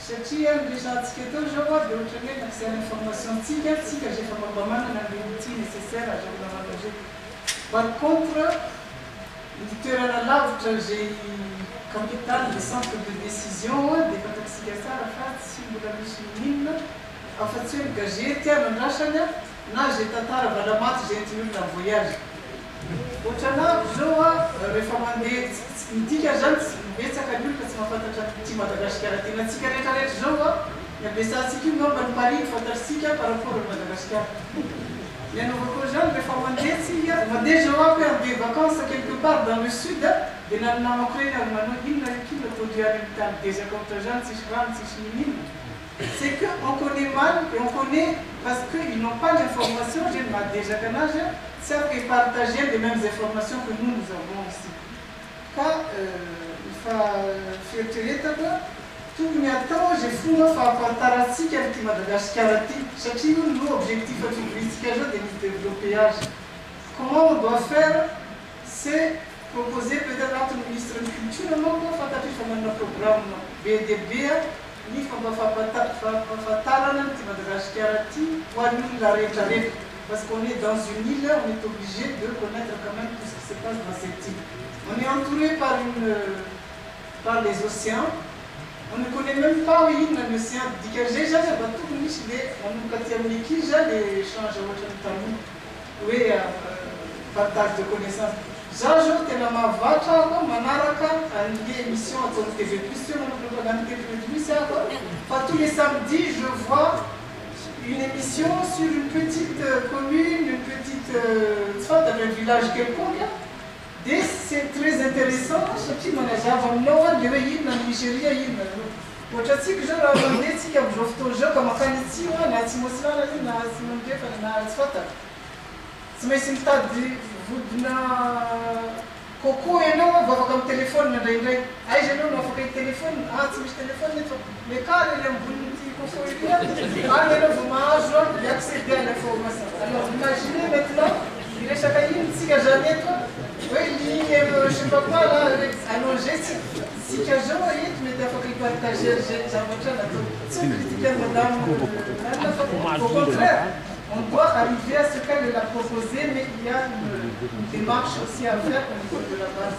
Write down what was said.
Satria resantsika tao zao a dia ohatra hoe naksiana information-tsika tsika zay efa mampamanana le outil nécessaire azahoana manao. Par contre, ny toerana lavitra zay capitale de centre de décision dia fantatsika tsara fa tsy mbola misy ninona afa-tsy hoe gazety mandrasana na zay tantara valamaty zay entin'olona ny voyage. Ohatranavy zao a rehefa mandeha midika zany betsaka ny olona tsy mahafantatra ty Madagasikara tena antsika rehetrarehetra zao a ny ampiasantsika io ngamba ny Paris fantatsika par rapport à Madagasikara. Ny anaovako zany rehefa mandeha zao aby andeha vacances quelque part dans le sud dia na ny namako reny ary manao inona produit any amin'ny tany dezaka ohatra zany tsisy rano tsisy ninina. C'est qu'on connaît mal et on connaît parce qu'ils n'ont pas l'information, j'ai déjà canage, savent qu'ils partagent les mêmes informations que nous avons ici. Car il faut faire tirer tout le temps, j'ai fou à partager ce qui m'a Madagascar. Chacun de nos objectifs touristiques de développer. Comment on doit faire, c'est proposer peut-être à notre ministre de la Culture, non, on va faire un programme BDB. Ni fomba fahafantarana ty Madagascar ty ho an'olona la rehetrarehetra parce qu'on est dans une île, on est obligé de connaître quand même tout ce qui se passe dans cette île. On est entouré par les océans, on ne connaît même pas où il y a un océan. J'ai jamais battu le Chili, on nous a dit qu'il y a des échanges à Washington, oui, partage de connaissances. J'ajoute que la Mavata, Manaraka, une émission à TV+, sur la propagande TV+, tous les samedis, je vois une émission sur une petite commune, une petite soit dans un village quelconque. C'est très intéressant. Ce qui m'a dit, avant de nous, il y avait une Nigeria, une. Moi, je sais que je l'ai demandé si il y a un jeu comme un caniti, on a un timosla, on a un simondé, on a un soit. Mais c'est une tas de Coco et non, on va avoir un téléphone. Ah, j'ai non, on va avoir un téléphone. Ah, tu veux téléphone, mais quand il y a un bon petit conso, il y a un hommage, il y a accéder à l'information. Alors, imaginez maintenant, il est chacun une cigarette, oui, il y a, je sais pas quoi, là, allongé, si tu as joué, tu m'étais fait partager, j'ai envoyé la tout. C'est critiquer madame, au contraire. On doit arriver à ce qu'elle a proposé, mais il y a une démarche aussi à faire au niveau de la base.